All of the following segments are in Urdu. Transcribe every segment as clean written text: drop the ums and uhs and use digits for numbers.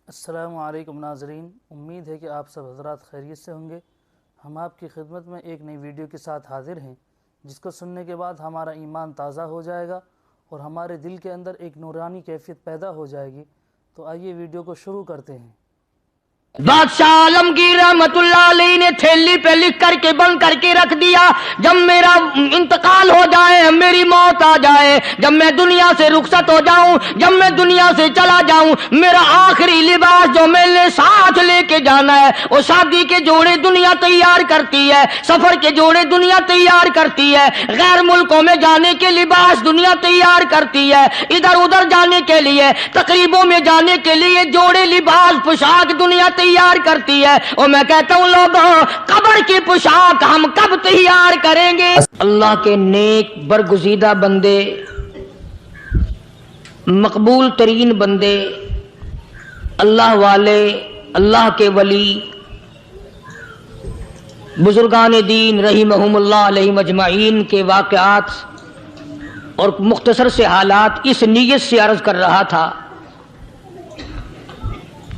السلام علیکم ناظرین، امید ہے کہ آپ سب حضرات خیریت سے ہوں گے۔ ہم آپ کی خدمت میں ایک نئی ویڈیو کے ساتھ حاضر ہیں، جس کو سننے کے بعد ہمارا ایمان تازہ ہو جائے گا اور ہمارے دل کے اندر ایک نورانی کیفیت پیدا ہو جائے گی۔ تو آئیے ویڈیو کو شروع کرتے ہیں۔ بادشاہ عالمگیر رحمت اللہ علیہ نے تھیلی پہ لکھ کر کے بند کر کے رکھ دیا، جب میرا انتقال ہو جائے، میری موت آ جائے، جب میں دنیا سے رخصت ہو جاؤں، جب میں دنیا سے چلا جاؤں، میرا آخری لباس جو میں نے ساتھ لے کے جانا ہے، وہ شادی کے جوڑے دنیا تیار کرتی ہے، سفر کے جوڑے دنیا تیار کرتی ہے، غیر ملکوں میں جانے کے لباس دنیا تیار کرتی ہے، ادھر ادھر جانے کے لیے، تقریبوں میں جانے کے لیے جوڑے لباس پوشاک دنیا تیار کرتی ہے۔ اور میں کہتا ہوں لوگوں، قبر کی پوشاک ہم کب تیار کریں گے؟ اللہ کے نیک برگزیدہ بندے، مقبول ترین بندے، اللہ والے، اللہ کے ولی، بزرگان دین رحمہم اللہ علیہم اجمعین کے واقعات اور مختصر سے حالات اس نیت سے عرض کر رہا تھا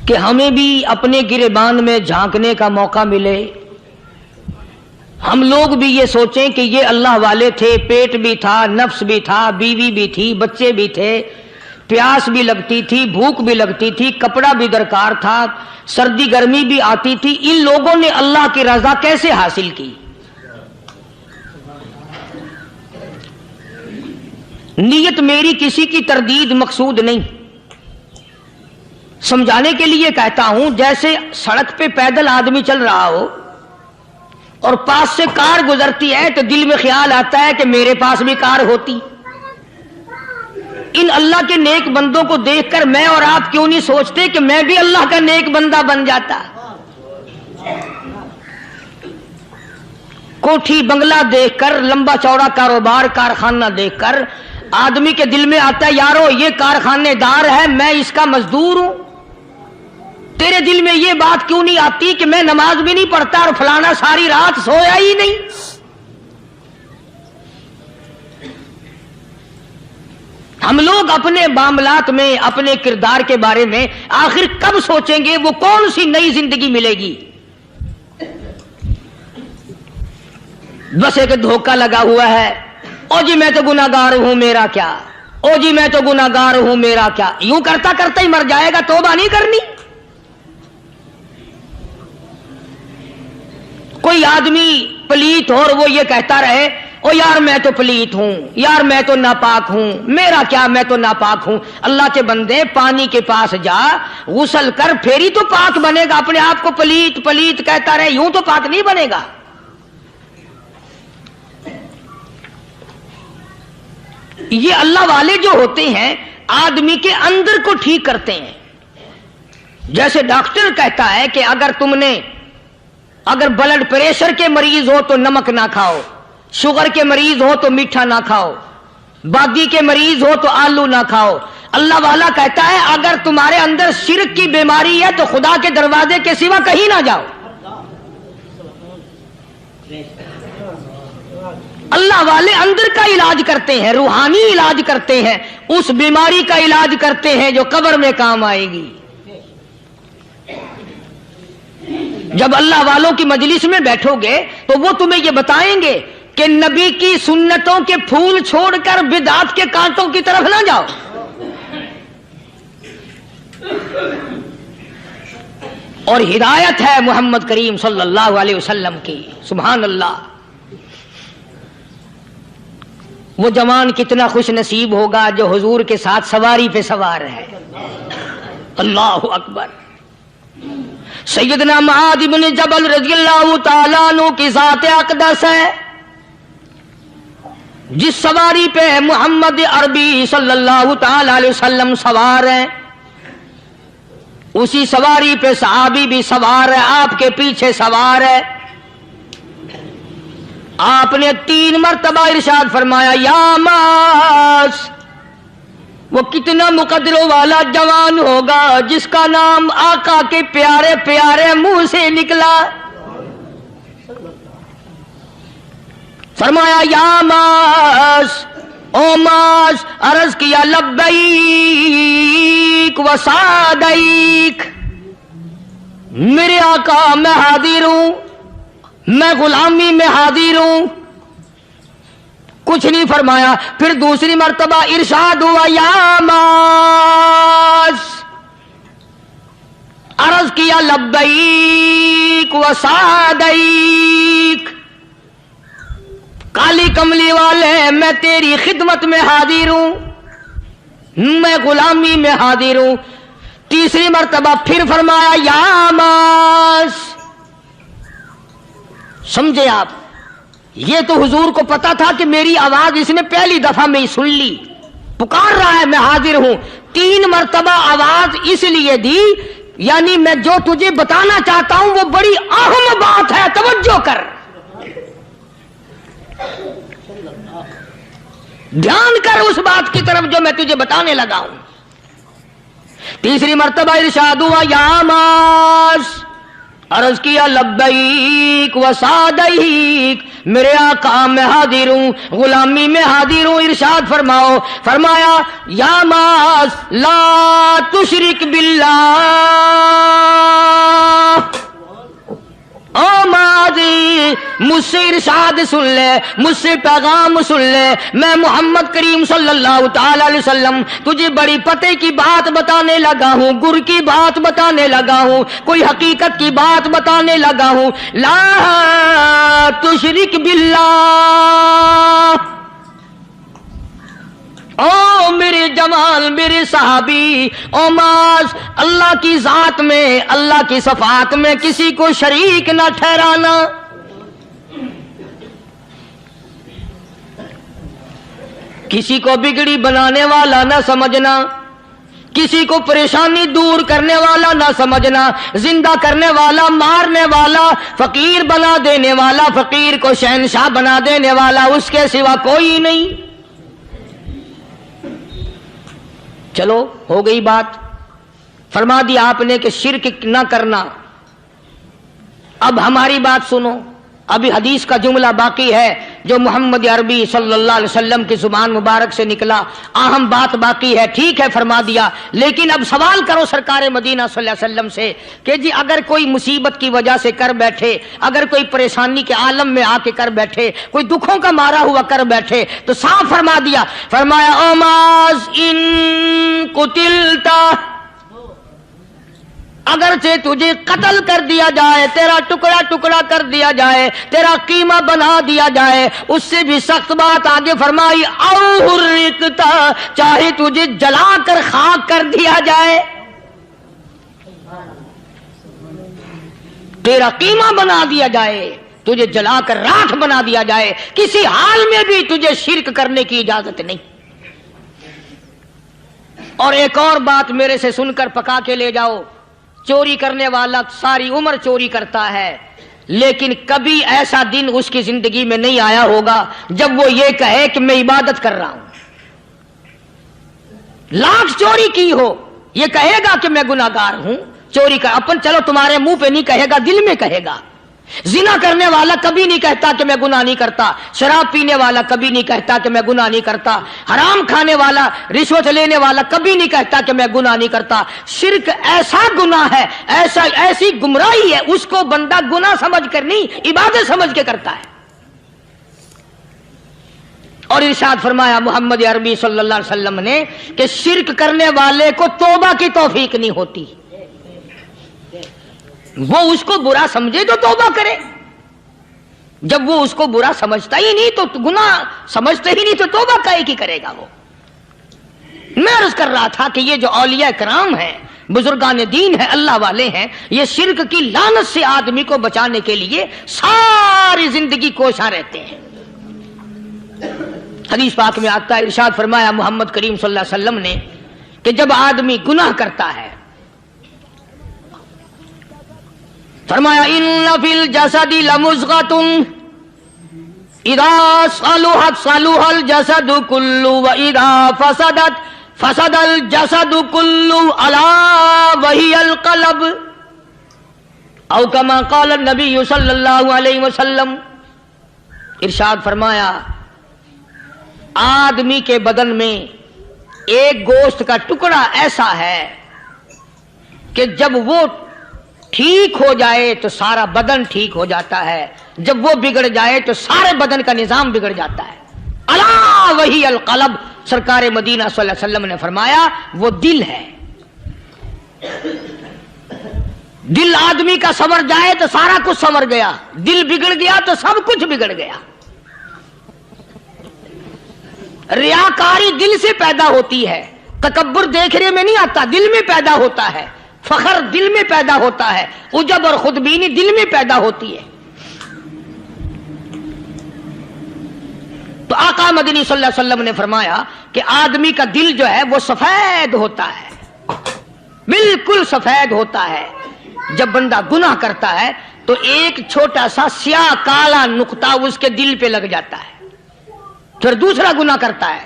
کہ ہمیں بھی اپنے گریبان میں جھانکنے کا موقع ملے، ہم لوگ بھی یہ سوچیں کہ یہ اللہ والے تھے، پیٹ بھی تھا، نفس بھی تھا، بیوی بھی تھی، بچے بھی تھے، پیاس بھی لگتی تھی، بھوک بھی لگتی تھی، کپڑا بھی درکار تھا، سردی گرمی بھی آتی تھی، ان لوگوں نے اللہ کی رضا کیسے حاصل کی؟ نیت میری کسی کی تردید مقصود نہیں، سمجھانے کے لیے کہتا ہوں، جیسے سڑک پہ پیدل آدمی چل رہا ہو اور پاس سے کار گزرتی ہے تو دل میں خیال آتا ہے کہ میرے پاس بھی کار ہوتی۔ ان اللہ کے نیک بندوں کو دیکھ کر میں اور آپ کیوں نہیں سوچتے کہ میں بھی اللہ کا نیک بندہ بن جاتا؟ کوٹھی بنگلہ دیکھ کر، لمبا چوڑا کاروبار کارخانہ دیکھ کر آدمی کے دل میں آتا ہے یارو یہ کارخانے دار ہے، میں اس کا مزدور ہوں۔ تیرے دل میں یہ بات کیوں نہیں آتی کہ میں نماز بھی نہیں پڑھتا اور فلانا ساری رات سویا ہی نہیں؟ ہم لوگ اپنے معاملات میں، اپنے کردار کے بارے میں آخر کب سوچیں گے وہ کون سی نئی زندگی ملے گی؟ بس ایک دھوکہ لگا ہوا ہے، او جی میں تو گناہگار ہوں میرا کیا، او جی میں تو گناہگار ہوں میرا کیا، یوں کرتا کرتا ہی مر جائے گا، توبہ نہیں کرنی۔ کوئی آدمی پلیت ہو اور وہ یہ کہتا رہے او یار میں تو پلیت ہوں، یار میں تو ناپاک ہوں، میرا کیا میں تو ناپاک ہوں۔ اللہ کے بندے پانی کے پاس جا، غسل کر، پھر ہی تو پاک بنے گا۔ اپنے آپ کو پلیت پلیت کہتا رہے، یوں تو پاک نہیں بنے گا۔ یہ اللہ والے جو ہوتے ہیں آدمی کے اندر کو ٹھیک کرتے ہیں۔ جیسے ڈاکٹر کہتا ہے کہ اگر بلڈ پریشر کے مریض ہو تو نمک نہ کھاؤ، شوگر کے مریض ہو تو میٹھا نہ کھاؤ، بادی کے مریض ہو تو آلو نہ کھاؤ۔ اللہ والا کہتا ہے اگر تمہارے اندر شرک کی بیماری ہے تو خدا کے دروازے کے سوا کہیں نہ جاؤ۔ اللہ والے اندر کا علاج کرتے ہیں، روحانی علاج کرتے ہیں، اس بیماری کا علاج کرتے ہیں جو قبر میں کام آئے گی۔ جب اللہ والوں کی مجلس میں بیٹھو گے تو وہ تمہیں یہ بتائیں گے کہ نبی کی سنتوں کے پھول چھوڑ کر بدعت کے کانٹوں کی طرف نہ جاؤ۔ اور ہدایت ہے محمد کریم صلی اللہ علیہ وسلم کی، سبحان اللہ۔ وہ جوان کتنا خوش نصیب ہوگا جو حضور کے ساتھ سواری پہ سوار ہے۔ اللہ اکبر۔ سیدنا معاذ بن جبل رضی اللہ تعالیٰ عنہ کی ذات اقدس ہے، جس سواری پہ محمد عربی صلی اللہ تعالی علیہ وسلم سوار ہیں، اسی سواری پہ صحابی بھی سوار ہے، آپ کے پیچھے سوار ہے۔ آپ نے 3 مرتبہ ارشاد فرمایا یا معاذ، وہ کتنا مقدروں والا جوان ہوگا جس کا نام آقا کے پیارے پیارے منہ سے نکلا۔ فرمایا یا معاذ، او معاذ، عرض کیا لبیک و سعدیک، میرے آقا میں حاضر ہوں، میں غلامی میں حاضر ہوں. کچھ نہیں فرمایا. پھر دوسری مرتبہ ارشاد ہوا یا ماس، عرض کیا لبیک و سعدیک، کالی کملی والے میں تیری خدمت میں حاضر ہوں، میں غلامی میں حاضر ہوں. تیسری مرتبہ پھر فرمایا یا ماس. سمجھے آپ، یہ تو حضور کو پتا تھا کہ میری آواز اس نے پہلی دفعہ میں ہی سن لی، پکار رہا ہے میں حاضر ہوں. 3 مرتبہ آواز اس لیے دی، یعنی میں جو تجھے بتانا چاہتا ہوں وہ بڑی اہم بات ہے، توجہ کر، دھیان کر اس بات کی طرف جو میں تجھے بتانے لگا ہوں. تیسری مرتبہ ارشاد ہوا یا ماس، عرض کیا لبیک و سعدیک، میرے آقا میں حاضر ہوں، غلامی میں حاضر ہوں. ارشاد فرماؤ. فرمایا یا ماس لا تشرک باللہ. او ماضی مجھ سے ارشاد سن لے، مجھ سے پیغام سن لے. میں محمد کریم صلی اللہ تعالی علیہ وسلم تجھے بڑی پتے کی بات بتانے لگا ہوں، گر کی بات بتانے لگا ہوں، کوئی حقیقت کی بات بتانے لگا ہوں. لا تشرک باللہ. او میرے جمال، میرے صحابی، او ماس، اللہ کی ذات میں، اللہ کی صفات میں کسی کو شریک نہ ٹھہرانا. کسی کو بگڑی بنانے والا نہ سمجھنا، کسی کو پریشانی دور کرنے والا نہ سمجھنا، زندہ کرنے والا، مارنے والا، فقیر بنا دینے والا، فقیر کو شہنشاہ بنا دینے والا اس کے سوا کوئی نہیں. چلو ہو گئی بات، فرما دیا آپ نے کہ شرک نہ کرنا. اب ہماری بات سنو، ابھی حدیث کا جملہ باقی ہے جو محمد عربی صلی اللہ علیہ وسلم کی زبان مبارک سے نکلا، اہم بات باقی ہے. ٹھیک ہے فرما دیا، لیکن اب سوال کرو سرکار مدینہ صلی اللہ علیہ وسلم سے کہ جی اگر کوئی مصیبت کی وجہ سے کر بیٹھے، اگر کوئی پریشانی کے عالم میں آ کے کر بیٹھے، کوئی دکھوں کا مارا ہوا کر بیٹھے، تو صاف فرما دیا. فرمایا او ماز ان قتلتا، اگرچہ تجھے قتل کر دیا جائے، تیرا ٹکڑا ٹکڑا کر دیا جائے، تیرا قیمہ بنا دیا جائے، اس سے بھی سخت بات آگے فرمائی او حرقتا، چاہے تجھے جلا کر خاک کر دیا جائے، تیرا قیمہ بنا دیا جائے، تجھے جلا کر راکھ بنا دیا جائے، کسی حال میں بھی تجھے شرک کرنے کی اجازت نہیں. اور ایک اور بات میرے سے سن کر پکا کے لے جاؤ، چوری کرنے والا ساری عمر چوری کرتا ہے، لیکن کبھی ایسا دن اس کی زندگی میں نہیں آیا ہوگا جب وہ یہ کہے کہ میں عبادت کر رہا ہوں. لاکھ چوری کی ہو یہ کہے گا کہ میں گناہگار ہوں، چوری کر اپن چلو تمہارے منہ پہ نہیں کہے گا، دل میں کہے گا. زنا کرنے والا کبھی نہیں کہتا کہ میں گناہ نہیں کرتا، شراب پینے والا کبھی نہیں کہتا کہ میں گناہ نہیں کرتا، حرام کھانے والا، رشوت لینے والا کبھی نہیں کہتا کہ میں گناہ نہیں کرتا. شرک ایسا گناہ ہے، ایسی گمراہی ہے، اس کو بندہ گناہ سمجھ کر نہیں عبادت سمجھ کے کرتا ہے. اور ارشاد فرمایا محمد عربی صلی اللہ علیہ وسلم نے کہ شرک کرنے والے کو توبہ کی توفیق نہیں ہوتی. وہ اس کو برا سمجھے تو توبہ کرے، جب وہ اس کو برا سمجھتا ہی نہیں تو گناہ سمجھتا ہی نہیں تو توبہ کائے کی کرے گا. وہ میں عرض کر رہا تھا کہ یہ جو اولیاء کرام ہیں، بزرگان دین ہیں، اللہ والے ہیں، یہ شرک کی لعنت سے آدمی کو بچانے کے لیے ساری زندگی کوشاں رہتے ہیں. حدیث پاک میں آتا ہے، ارشاد فرمایا محمد کریم صلی اللہ علیہ وسلم نے کہ جب آدمی گناہ کرتا ہے، فرمایا ان فی الجسد لمضغۃ اذا صلحت صلح الجسد كله واذا فسدت فسد الجسد كله الا وهي القلب او كما قال النبي صلی اللہ علیہ وسلم. ارشاد فرمایا آدمی کے بدن میں ایک گوشت کا ٹکڑا ایسا ہے کہ جب وہ ٹھیک ہو جائے تو سارا بدن ٹھیک ہو جاتا ہے، جب وہ بگڑ جائے تو سارے بدن کا نظام بگڑ جاتا ہے۔ الا وہی القلب، سرکار مدینہ صلی اللہ علیہ وسلم نے فرمایا وہ دل ہے۔ دل آدمی کا سنور جائے تو سارا کچھ سنور گیا، دل بگڑ گیا تو سب کچھ بگڑ گیا۔ ریاکاری دل سے پیدا ہوتی ہے، تکبر دیکھنے میں نہیں آتا، دل میں پیدا ہوتا ہے، فخر دل میں پیدا ہوتا ہے، عجب اور خودبینی دل میں پیدا ہوتی ہے۔ تو آقا مدنی صلی اللہ علیہ وسلم نے فرمایا کہ آدمی کا دل جو ہے وہ سفید ہوتا ہے، بالکل سفید ہوتا ہے۔ جب بندہ گناہ کرتا ہے تو ایک چھوٹا سا سیاہ کالا نقطہ اس کے دل پہ لگ جاتا ہے، پھر دوسرا گناہ کرتا ہے،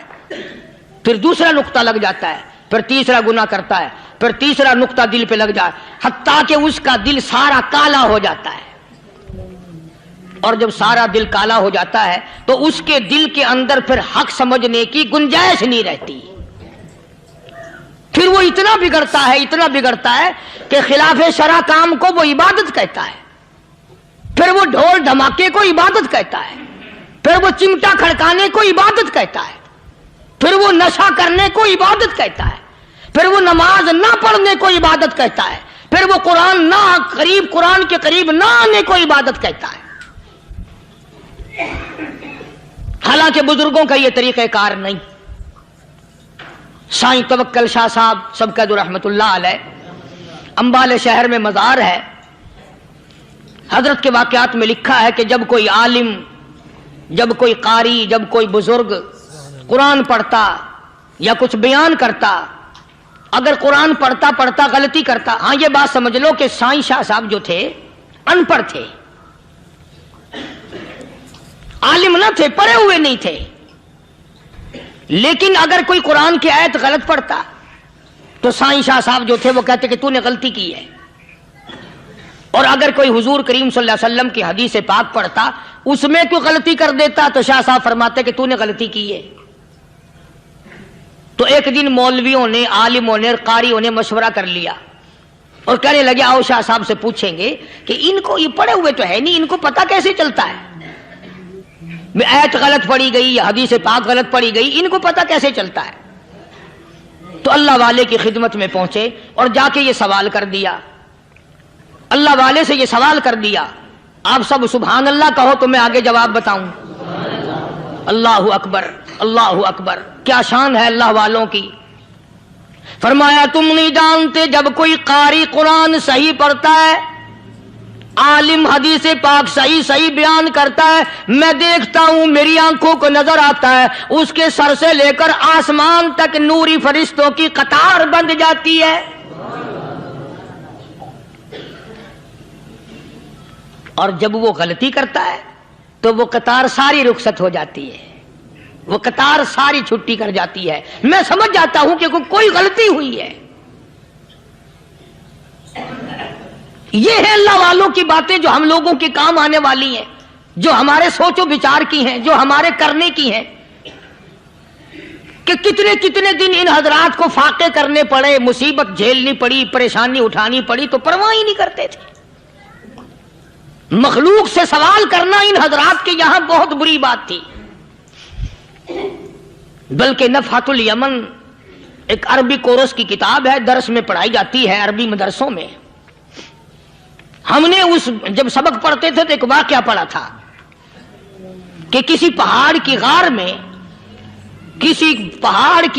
پھر دوسرا نقطہ لگ جاتا ہے، پھر تیسرا گناہ کرتا ہے، پھر تیسرا نقطہ دل پہ لگ جاتا ہے، حتیٰ کہ اس کا دل سارا کالا ہو جاتا ہے۔ اور جب سارا دل کالا ہو جاتا ہے تو اس کے دل کے اندر پھر حق سمجھنے کی گنجائش نہیں رہتی، پھر وہ اتنا بگڑتا ہے کہ خلاف شرع کام کو وہ عبادت کہتا ہے، پھر وہ ڈھول دھماکے کو عبادت کہتا ہے، پھر وہ چمٹا کھڑکانے کو عبادت کہتا ہے، پھر وہ نشہ کرنے کو عبادت کہتا ہے، پھر وہ نماز نہ پڑھنے کو عبادت کہتا ہے، پھر وہ قرآن کے قریب نہ آنے کو عبادت کہتا ہے۔ حالانکہ بزرگوں کا یہ طریقہ کار نہیں۔ سائیں توکل شاہ صاحب سبقت رحمت اللہ علیہ، امبالے شہر میں مزار ہے، حضرت کے واقعات میں لکھا ہے کہ جب کوئی عالم، جب کوئی قاری، جب کوئی بزرگ قرآن پڑھتا یا کچھ بیان کرتا، اگر قرآن پڑھتا غلطی کرتا، ہاں یہ بات سمجھ لو کہ سائیں شاہ صاحب جو تھے ان پڑھ تھے، عالم نہ تھے، پڑھے ہوئے نہیں تھے، لیکن اگر کوئی قرآن کی آیت غلط پڑھتا تو سائیں شاہ صاحب جو تھے وہ کہتے کہ تو نے غلطی کی ہے، اور اگر کوئی حضور کریم صلی اللہ علیہ وسلم کی حدیث پاک پڑھتا اس میں کوئی غلطی کر دیتا تو شاہ صاحب فرماتے کہ تو نے غلطی کی ہے۔ تو ایک دن مولویوں نے، عالموں نے اور قاریوں نے مشورہ کر لیا اور کہنے لگے آؤ شاہ صاحب سے پوچھیں گے کہ ان کو، یہ پڑھے ہوئے تو ہے نہیں، ان کو پتہ کیسے چلتا ہے، آیت غلط پڑھی گئی یا حدیث پاک غلط پڑھی گئی، ان کو پتہ کیسے چلتا ہے؟ تو اللہ والے کی خدمت میں پہنچے اور جا کے یہ سوال کر دیا، اللہ والے سے یہ سوال کر دیا، آپ سب سبحان اللہ کہو تو میں آگے جواب بتاؤں۔ اللہ اکبر، اللہ اکبر، کیا شان ہے اللہ والوں کی۔ فرمایا تم نہیں جانتے جب کوئی قاری قرآن صحیح پڑھتا ہے، عالم حدیث پاک صحیح بیان کرتا ہے، میں دیکھتا ہوں، میری آنکھوں کو نظر آتا ہے، اس کے سر سے لے کر آسمان تک نوری فرشتوں کی قطار بند جاتی ہے، اور جب وہ غلطی کرتا ہے تو وہ قطار ساری رخصت ہو جاتی ہے، وہ قطار ساری چھٹی کر جاتی ہے، میں سمجھ جاتا ہوں کہ کوئی غلطی ہوئی ہے۔ یہ ہے اللہ والوں کی باتیں جو ہم لوگوں کے کام آنے والی ہیں، جو ہمارے سوچ و بچار کی ہیں، جو ہمارے کرنے کی ہیں، کہ کتنے دن ان حضرات کو فاقے کرنے پڑے، مصیبت جھیلنی پڑی، پریشانی اٹھانی پڑی تو پرواہ ہی نہیں کرتے تھے۔ مخلوق سے سوال کرنا ان حضرات کے یہاں بہت بری بات تھی، بلکہ نفحۃ الیمن ایک عربی کورس کی کتاب ہے، درس میں پڑھائی جاتی ہے عربی مدرسوں میں۔ ہم نے جب سبق پڑھتے تھے تو ایک واقعہ پڑھا تھا کہ کسی پہاڑ کی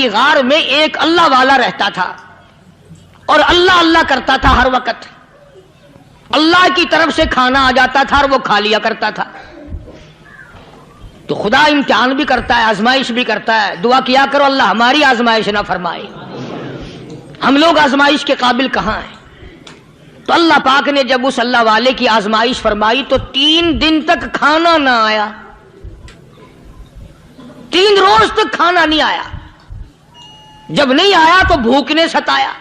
غار میں ایک اللہ والا رہتا تھا اور اللہ اللہ کرتا تھا، ہر وقت اللہ کی طرف سے کھانا آ جاتا تھا اور وہ کھا لیا کرتا تھا۔ تو خدا امتحان بھی کرتا ہے، آزمائش بھی کرتا ہے، دعا کیا کرو اللہ ہماری آزمائش نہ فرمائے، ہم لوگ آزمائش کے قابل کہاں ہیں۔ تو اللہ پاک نے جب اس اللہ والے کی آزمائش فرمائی تو 3 دن تک کھانا نہ آیا، 3 روز تک کھانا نہیں آیا۔ جب نہیں آیا تو بھوک نے ستایا،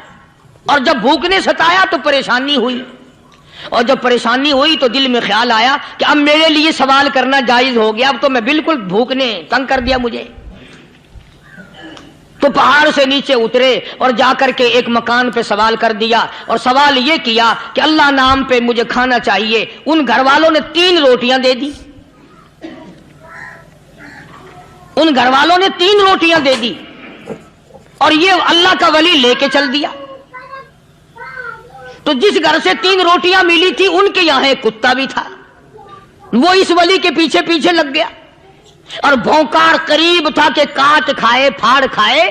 اور جب بھوک نے ستایا تو پریشانی ہوئی، اور جب پریشانی ہوئی تو دل میں خیال آیا کہ اب میرے لیے سوال کرنا جائز ہو گیا، اب تو میں بالکل بھوک نے تنگ کر دیا مجھے۔ تو پہاڑ سے نیچے اترے اور جا کر کے ایک مکان پہ سوال کر دیا اور سوال یہ کیا کہ اللہ نام پہ مجھے کھانا چاہیے. ان گھر والوں نے 3 روٹیاں دے دی. ان گھر والوں نے 3 روٹیاں دے دی اور یہ اللہ کا ولی لے کے چل دیا. تو جس گھر سے 3 روٹیاں ملی تھی ان کے یہاں ایک کتا بھی تھا. وہ اس ولی کے پیچھے پیچھے لگ گیا اور بھونکار قریب تھا کہ کاٹ کھائے پھاڑ کھائے.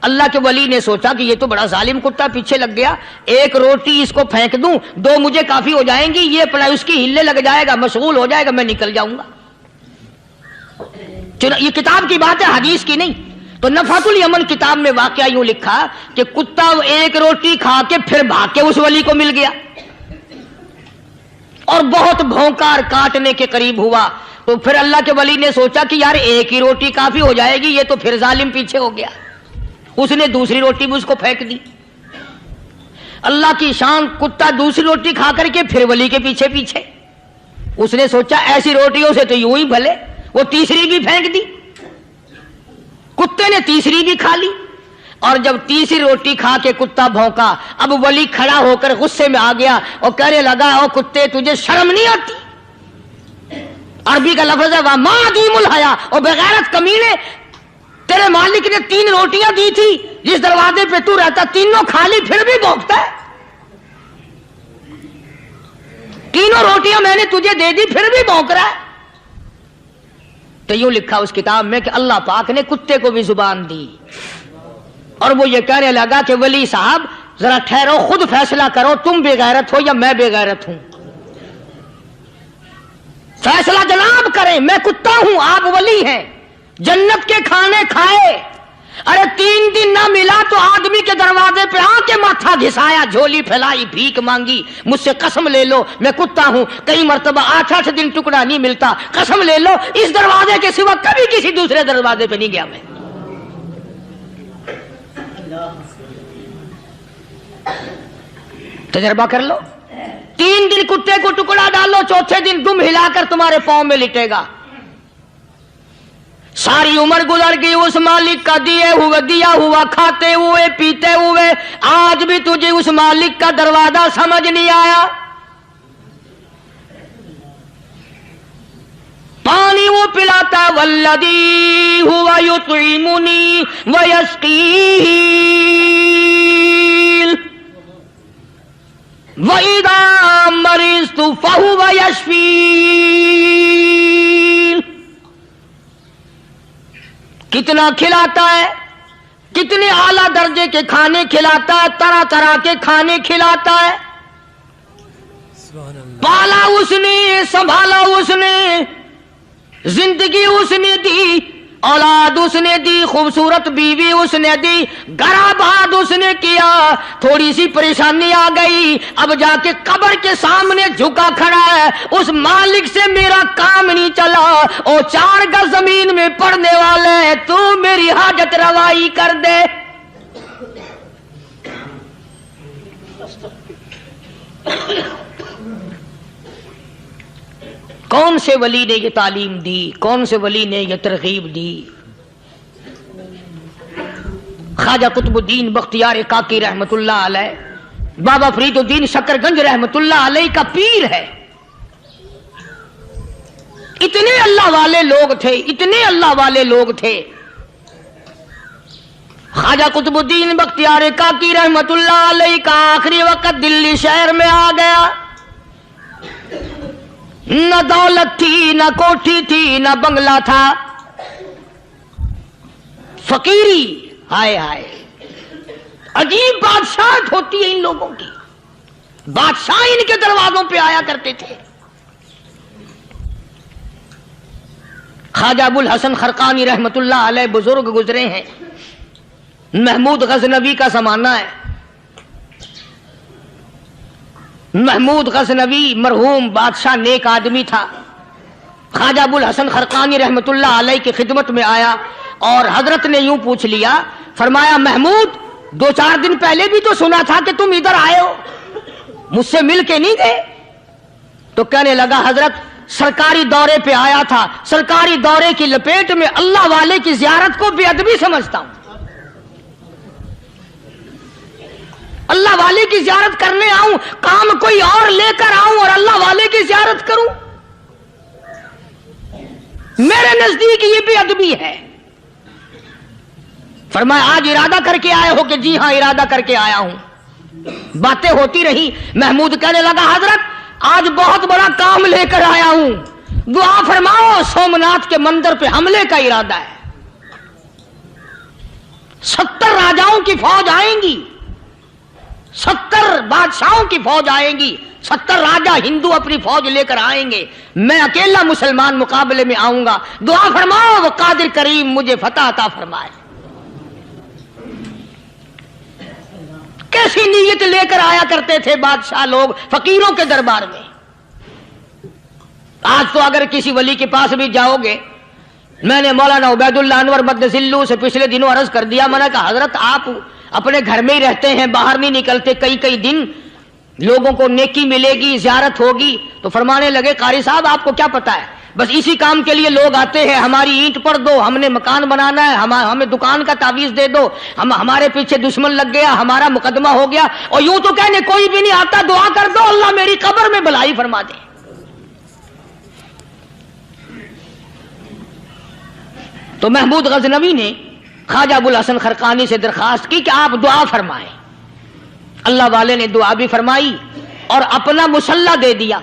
اللہ کے ولی نے سوچا کہ یہ تو بڑا ظالم کتا پیچھے لگ گیا, 1 روٹی اس کو پھینک دوں, 2 مجھے کافی ہو جائیں گی, یہ اپنا اس کی ہلے لگ جائے گا, مشغول ہو جائے گا, میں نکل جاؤں گا. یہ کتاب کی بات ہے, حدیث کی نہیں. تو نفحۃ الیمن کتاب میں واقعہ یوں لکھا کہ کتا 1 روٹی کھا کے پھر بھاگ کے اس ولی کو مل گیا اور بہت بھونکار کاٹنے کے قریب ہوا. تو پھر اللہ کے ولی نے سوچا کہ یار 1 ہی روٹی کافی ہو جائے گی, یہ تو پھر ظالم پیچھے ہو گیا. اس نے دوسری روٹی بھی اس کو پھینک دی. اللہ کی شان, کتا دوسری روٹی کھا کر کے پھر ولی کے پیچھے پیچھے. اس نے سوچا ایسی روٹیوں سے تو یوں ہی بھلے, وہ تیسری بھی پھینک دی. کتے نے تیسری بھی کھا لی اور جب تیسری روٹی کھا کے کتا بھونکا, اب ولی کھڑا ہو کر غصے میں آ گیا اور کہنے لگا, او کتے تجھے شرم نہیں آتی؟ عربی کا لفظ ہے وَمَا عَدِيمُ الْحَيَا, اور بغیرت کمینے, تیرے مالک نے 3 روٹیاں دی تھی, جس دروازے پہ تو رہتا تینوں کھا لی, پھر بھی بھونکتا ہے. 3 روٹیاں میں نے تجھے دے دی, پھر بھی بھونک رہا ہے. تو یوں لکھا اس کتاب میں کہ اللہ پاک نے کتے کو بھی زبان دی اور وہ یہ کہنے لگا کہ ولی صاحب ذرا ٹھہرو, خود فیصلہ کرو, تم بے غیرت ہو یا میں بے غیرت ہوں. فیصلہ جناب کریں, میں کتا ہوں, آپ ولی ہیں. جنت کے کھانے کھائے, ارے 3 دن نہ ملا تو آدمی کے دروازے پہ آ کے ماتھا گھسایا, جھولی پھیلائی, بھیک مانگی, مجھ سے قسم لے لو میں کتا ہوں. کئی مرتبہ 8 دن ٹکڑا نہیں ملتا, قسم لے لو اس دروازے کے سوا کبھی کسی دوسرے دروازے پہ نہیں گیا میں. تجربہ کر لو. 3 دن کتے کو ٹکڑا ڈالو, چوتھے دن دم ہلا کر تمہارے پاؤں میں لٹے گا. ساری عمر گزر گئی اس مالک کا دیا ہوا کھاتے ہوئے پیتے ہوئے, آج بھی تجھے اس مالک کا دروازہ سمجھ نہیں آیا. پانی وہ پلاتا والذی ہوا یطعمنی ویسقین وَإِذَا مَرِضْتُ فَهُوَ يَشْفِينِ. کتنا کھلاتا ہے, کتنے اعلیٰ درجے کے کھانے کھلاتا ہے, طرح طرح کے کھانے کھلاتا ہے. پالا اس نے, سنبھالا اس نے, زندگی اس نے دی, اولاد اس نے دی, خوبصورت بیوی اس نے دی, گھر آباد اس نے کیا. تھوڑی سی پریشانی آ گئی, اب جا کے قبر کے سامنے جھکا کھڑا ہے, اس مالک سے میرا کام نہیں چلا, او 4 گز زمین میں پڑنے والے, تو میری حاجت روائی کر دے. کون سے ولی نے یہ تعلیم دی, کون سے ولی نے یہ ترغیب دی؟ خواجہ قطب الدین بختیار کاکی رحمت اللہ علیہ, بابا فرید الدین شکر گنج رحمت اللہ علیہ کا پیر ہے. اتنے اللہ والے لوگ تھے, اتنے اللہ والے لوگ تھے. خواجہ قطب الدین بختیار کاکی رحمت اللہ علیہ کا آخری وقت دلی شہر میں آ گیا. نہ دولت تھی, نہ کوٹھی تھی, نہ بنگلہ تھا, فقیری. ہائے ہائے, عجیب بادشاہت ہوتی ہے ان لوگوں کی. بادشاہ ان کے دروازوں پہ آیا کرتے تھے. خواجہ ابو الحسن خرقانی رحمت اللہ علیہ بزرگ گزرے ہیں. محمود غزنوی کا زمانہ ہے. محمود غزنوی مرحوم بادشاہ نیک آدمی تھا. خواجہ ابو الحسن خرقانی رحمت اللہ علیہ کی خدمت میں آیا اور حضرت نے یوں پوچھ لیا, فرمایا محمود 2-4 دن پہلے بھی تو سنا تھا کہ تم ادھر آئے ہو, مجھ سے مل کے نہیں گئے؟ تو کہنے لگا حضرت سرکاری دورے پہ آیا تھا, سرکاری دورے کی لپیٹ میں اللہ والے کی زیارت کو بے ادبی سمجھتا ہوں. اللہ والے کی زیارت کرنے آؤں، کام کوئی اور لے کر آؤں اور اللہ والے کی زیارت کروں؟ میرے نزدیک یہ بھی ادبی ہے۔ فرمایا آج ارادہ کر کے آئے ہو؟ کہ جی ہاں ارادہ کر کے آیا ہوں۔ باتیں ہوتی رہی، محمود کہنے لگا حضرت آج بہت بڑا کام لے کر آیا ہوں، دعا فرماؤ۔ سومناتھ کے مندر پہ حملے کا ارادہ ہے، 70 راجاؤں کی فوج آئیں گی، 70 بادشاہوں کی فوج آئیں گی، 70 راجا ہندو اپنی فوج لے کر آئیں گے، میں اکیلا مسلمان مقابلے میں آؤں گا، دعا فرماؤ وہ قادر کریم مجھے فتح عطا فرمائے۔ کیسی نیت لے کر آیا کرتے تھے بادشاہ لوگ فقیروں کے دربار میں۔ آج تو اگر کسی ولی کے پاس بھی جاؤ گے، میں نے مولانا عبید اللہ انور مدذلو سے پچھلے دنوں عرض کر دیا، میں نے کہا حضرت آپ اپنے گھر میں ہی رہتے ہیں، باہر نہیں نکلتے، کئی دن لوگوں کو نیکی ملے گی، زیارت ہوگی، تو فرمانے لگے قاری صاحب آپ کو کیا پتا ہے، بس اسی کام کے لیے لوگ آتے ہیں، ہماری اینٹ پر دو، ہم نے مکان بنانا ہے، ہمیں دکان کا تعویذ دے دو، ہمارے پیچھے دشمن لگ گیا، ہمارا مقدمہ ہو گیا، اور یوں تو کہنے کوئی بھی نہیں آتا، دعا کر دو اللہ میری قبر میں بھلائی فرما دے۔ تو محمود غزنوی نے خواجہ ابوالحسن خرقانی سے درخواست کی کہ آپ دعا فرمائیں۔ اللہ والے نے دعا بھی فرمائی اور اپنا مسلح دے دیا۔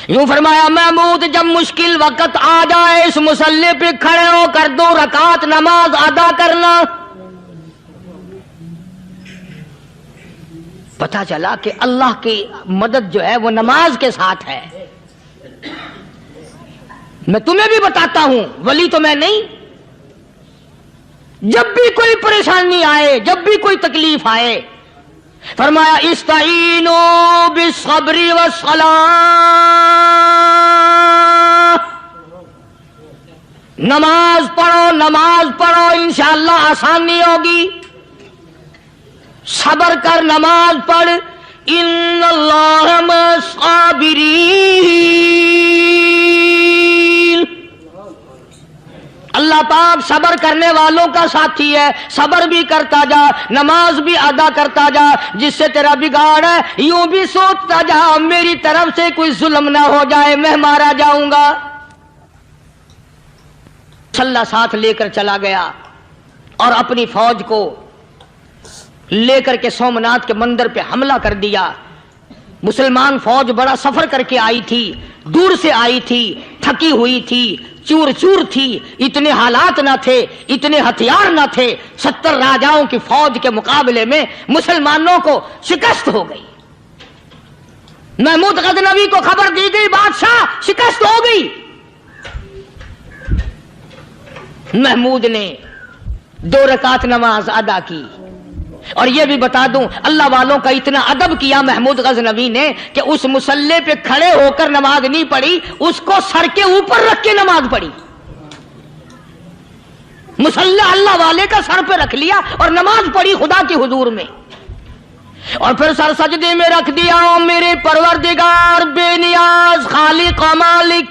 یوں فرمایا محمود جب مشکل وقت آ جائے اس مسلح پہ کھڑے ہو کر 2 رکعت نماز ادا کرنا۔ پتہ چلا کہ اللہ کی مدد جو ہے وہ نماز کے ساتھ ہے۔ میں تمہیں بھی بتاتا ہوں، ولی تو میں نہیں، جب بھی کوئی پریشانی آئے، جب بھی کوئی تکلیف آئے، فرمایا استعینوا بالصبر والصلاۃ، نماز پڑھو انشاءاللہ آسانی ہوگی، صبر کر نماز پڑھ، ان اللہ مع الصابرین، اللہ پاک صبر کرنے والوں کا ساتھی ہے، صبر بھی کرتا جا، نماز بھی ادا کرتا جا، جس سے تیرا بگاڑ ہے یوں بھی سوچتا جا میری طرف سے کوئی ظلم نہ ہو جائے، میں مارا جاؤں گا۔ چھلا ساتھ لے کر چلا گیا اور اپنی فوج کو لے کر کے سومناتھ کے مندر پہ حملہ کر دیا۔ مسلمان فوج بڑا سفر کر کے آئی تھی، دور سے آئی تھی، تھکی ہوئی تھی، چور چور تھی، اتنے حالات نہ تھے، اتنے ہتھیار نہ تھے، 70 راجاؤں کی فوج کے مقابلے میں مسلمانوں کو شکست ہو گئی۔ محمود غزنوی کو خبر دی گئی بادشاہ شکست ہو گئی۔ محمود نے 2 رکعت نماز ادا کی، اور یہ بھی بتا دوں اللہ والوں کا اتنا ادب کیا محمود غزنوی نے کہ اس مسلح پہ کھڑے ہو کر نماز نہیں پڑھی، اس کو سر کے اوپر رکھ کے نماز پڑھی۔ مسلح اللہ والے کا سر پہ رکھ لیا اور نماز پڑھی خدا کے حضور میں، اور پھر سر سجدے میں رکھ دیا۔ میرے پروردگار بے نیاز خالق و مالک،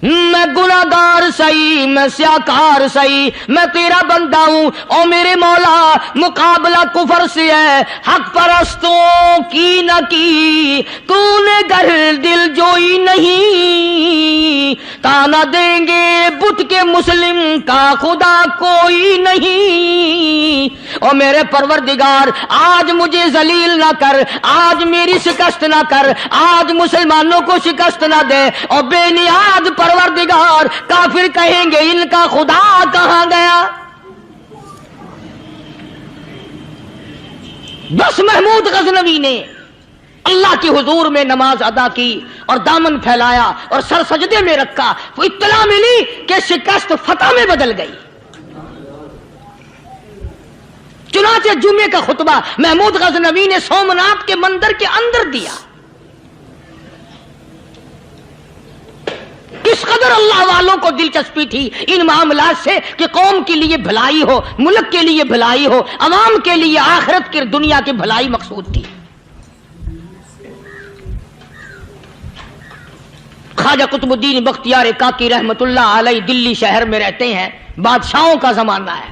میں گناہگار سہی، میں سیاکار سہی، میں تیرا بندہ ہوں، او میرے مولا مقابلہ کفر سے ہے، حق پرستوں کی نہ کی تو نے گر دل جوئی نہیں، تانا دیں گے بت کے مسلم کا خدا کوئی نہیں، او میرے پروردگار آج مجھے ذلیل نہ کر، آج میری شکست نہ کر، آج مسلمانوں کو شکست نہ دے، او بے نیاز پروردگار کافر کہیں گے ان کا خدا کہاں گیا۔ بس محمود غزنوی نے اللہ کی حضور میں نماز ادا کی اور دامن پھیلایا اور سر سجدے میں رکھا، تو اطلاع ملی کہ شکست فتح میں بدل گئی۔ چنانچہ جمعے کا خطبہ محمود غزنوی نے سومناتھ کے مندر کے اندر دیا۔ کس قدر اللہ والوں کو دلچسپی تھی ان معاملات سے کہ قوم کے لیے بھلائی ہو، ملک کے لیے بھلائی ہو، عوام کے لیے آخرت کی دنیا کی بھلائی مقصود تھی۔ خواجہ قطب الدین بختیار کاکی رحمت اللہ علیہ دلی شہر میں رہتے ہیں، بادشاہوں کا زمانہ ہے،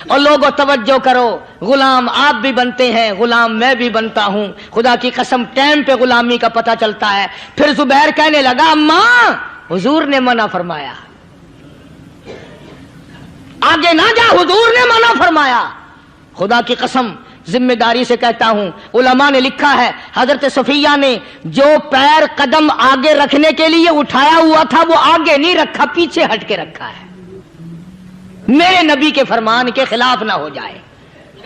اور لوگوں توجہ کرو، غلام آپ بھی بنتے ہیں، غلام میں بھی بنتا ہوں، خدا کی قسم ٹائم پہ غلامی کا پتہ چلتا ہے۔ پھر زبیر کہنے لگا ماں حضور نے منع فرمایا، آگے نہ جا، حضور نے منع فرمایا۔ خدا کی قسم ذمہ داری سے کہتا ہوں، علماء نے لکھا ہے حضرت صفیہ نے جو پیر قدم آگے رکھنے کے لیے اٹھایا ہوا تھا وہ آگے نہیں رکھا، پیچھے ہٹ کے رکھا ہے، میرے نبی کے فرمان کے خلاف نہ ہو جائے،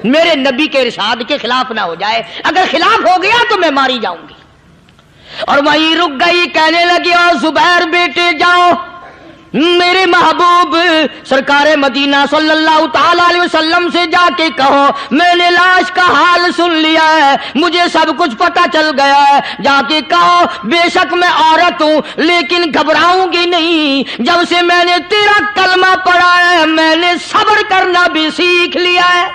میرے نبی کے ارشاد کے خلاف نہ ہو جائے، اگر خلاف ہو گیا تو میں ماری جاؤں گی۔ اور وہیں رک گئی، کہنے لگی اور زبیر بیٹے جاؤ، میرے محبوب سرکار مدینہ صلی اللہ تعالی علیہ وسلم سے جا کے کہو میں نے لاش کا حال سن لیا ہے، مجھے سب کچھ پتہ چل گیا ہے، جا کے کہو بے شک میں عورت ہوں لیکن گھبراؤں گی نہیں، جب سے میں نے تیرا کلمہ پڑھا ہے میں نے صبر کرنا بھی سیکھ لیا ہے۔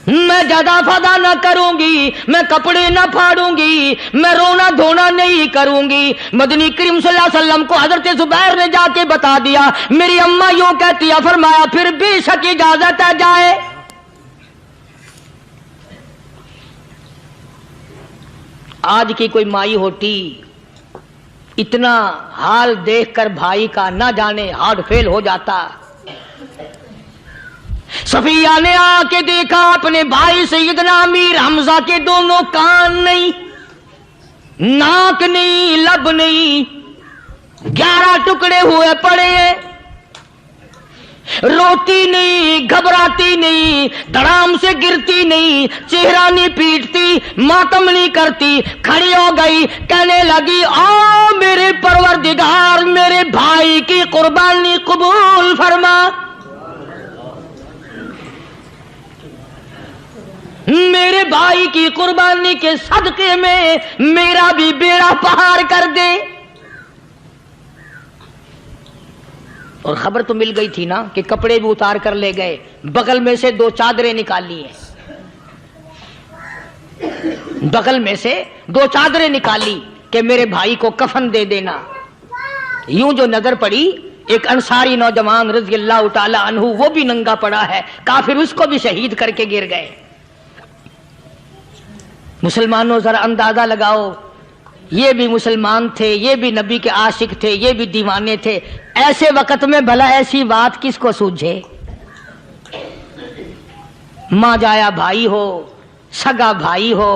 میں جدا فدا نہ کروں گی، میں کپڑے نہ پھاڑوں گی، میں رونا دھونا نہیں کروں گی۔ مدنی کریم صلی اللہ علیہ وسلم کو حضرت زبیر نے جا کے بتا دیا، میری اماں یوں کہتی ہے، فرمایا پھر بے شک اجازت ہے جائے۔ آج کی کوئی مائی ہوتی اتنا حال دیکھ کر بھائی کا نہ جانے ہارٹ فیل ہو جاتا۔ صفیہ نے آ کے دیکھا اپنے بھائی سیدنا امیر حمزہ کے دونوں کان نہیں، ناک نہیں، لب نہیں، 11 ٹکڑے ہوئے پڑے ہیں، روتی نہیں، گھبراتی نہیں، دھڑام سے گرتی نہیں، چہرہ نہیں پیٹتی، ماتم نہیں کرتی، کھڑی ہو گئی، کہنے لگی آ میرے پروردگار میرے بھائی کی قربانی قبول فرما، میرے بھائی کی قربانی کے صدقے میں میرا بھی بیڑا پہاڑ کر دے۔ اور خبر تو مل گئی تھی نا کہ کپڑے بھی اتار کر لے گئے، بغل میں سے 2 چادریں نکال لی ہیں، بغل میں سے 2 چادریں نکالی کہ میرے بھائی کو کفن دے دینا۔ یوں جو نظر پڑی ایک انصاری نوجوان رضی اللہ تعالی عنہ، وہ بھی ننگا پڑا ہے، کافر اس کو بھی شہید کر کے گر گئے۔ مسلمانوں ذرا اندازہ لگاؤ، یہ بھی مسلمان تھے، یہ بھی نبی کے عاشق تھے، یہ بھی دیوانے تھے، ایسے وقت میں بھلا ایسی بات کس کو سوجھے؟ ماں جایا بھائی ہو، سگا بھائی ہو،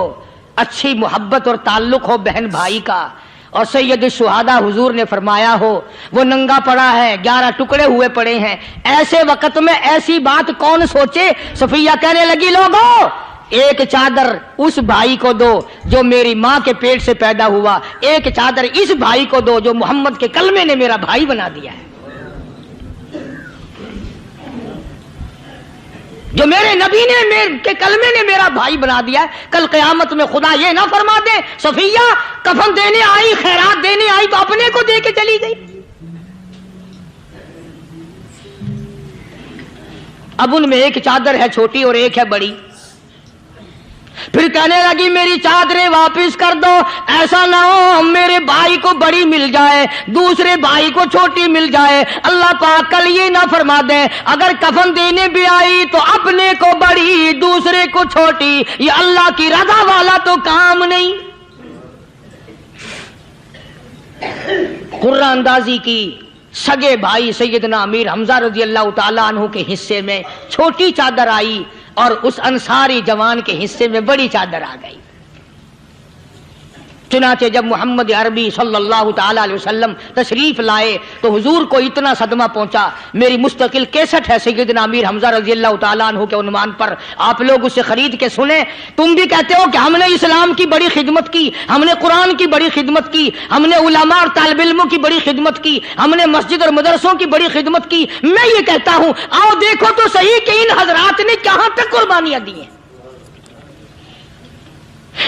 اچھی محبت اور تعلق ہو بہن بھائی کا، اور سید الشہداء حضور نے فرمایا ہو وہ ننگا پڑا ہے، 11 ٹکڑے ہوئے پڑے ہیں، ایسے وقت میں ایسی بات کون سوچے؟ صفیہ کہنے لگی لوگو ایک چادر اس بھائی کو دو جو میری ماں کے پیٹ سے پیدا ہوا، ایک چادر اس بھائی کو دو جو محمد کے کلمے نے میرا بھائی بنا دیا ہے، جو میرے نبی نے کے کلمے نے میرا بھائی بنا دیا ہے۔ کل قیامت میں خدا یہ نہ فرما دے صفیہ کفن دینے آئی، خیرات دینے آئی تو اپنے کو دے کے چلی گئی۔ اب ان میں ایک چادر ہے چھوٹی اور ایک ہے بڑی، پھر کہنے لگی میری چادریں واپس کر دو، ایسا نہ ہو میرے بھائی کو بڑی مل جائے دوسرے بھائی کو چھوٹی مل جائے، اللہ پاک کل یہ نہ فرما دے اگر کفن دینے بھی آئی تو اپنے کو بڑی دوسرے کو چھوٹی، یہ اللہ کی رضا والا تو کام نہیں۔ قرہ اندازی کی، سگے بھائی سیدنا امیر حمزہ رضی اللہ تعالی عنہ کے حصے میں چھوٹی چادر آئی اور اس انصاری جوان کے حصے میں بڑی چادر آ گئی۔ چنانچہ جب محمد عربی صلی اللہ تعالی علیہ وسلم تشریف لائے تو حضور کو اتنا صدمہ پہنچا، میری مستقل کیسٹ ہے سیدنا امیر حمزہ رضی اللہ تعالیٰ عنہ کے عنوان پر، آپ لوگ اسے خرید کے سنیں۔ تم بھی کہتے ہو کہ ہم نے اسلام کی بڑی خدمت کی، ہم نے قرآن کی بڑی خدمت کی، ہم نے علماء اور طالب علموں کی بڑی خدمت کی، ہم نے مسجد اور مدرسوں کی بڑی خدمت کی۔ میں یہ کہتا ہوں آؤ دیکھو تو صحیح کہ ان حضرات نے کہاں تک قربانیاں دی ہیں۔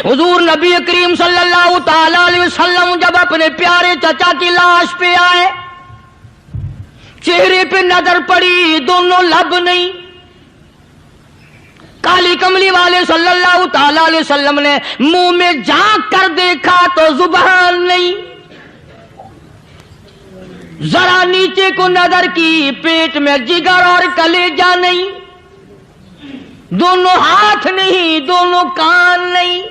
حضور نبی کریم صلی اللہ تعالی علیہ وسلم جب اپنے پیارے چچا کی لاش پہ آئے، چہرے پہ نظر پڑی دونوں لب نہیں، کالی کملی والے صلی اللہ تعالی علیہ وسلم نے منہ میں جھانک کر دیکھا تو زبان نہیں۔ ذرا نیچے کو نظر کی، پیٹ میں جگر اور کلیجہ نہیں، دونوں ہاتھ نہیں، دونوں کان نہیں۔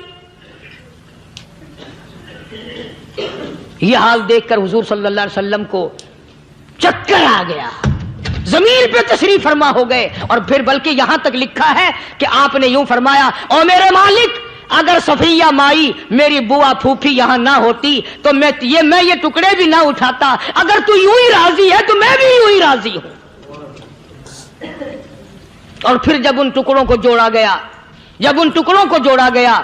یہ حال دیکھ کر حضور صلی اللہ علیہ وسلم کو چکر آ گیا، زمین پہ تشریف فرما ہو گئے، اور پھر بلکہ یہاں تک لکھا ہے کہ آپ نے یوں فرمایا، او میرے مالک، اگر صفیہ مائی میری بوا پھوپھی یہاں نہ ہوتی تو میں یہ ٹکڑے بھی نہ اٹھاتا، اگر تو یوں ہی راضی ہے تو میں بھی یوں ہی راضی ہوں۔ اور پھر جب ان ٹکڑوں کو جوڑا گیا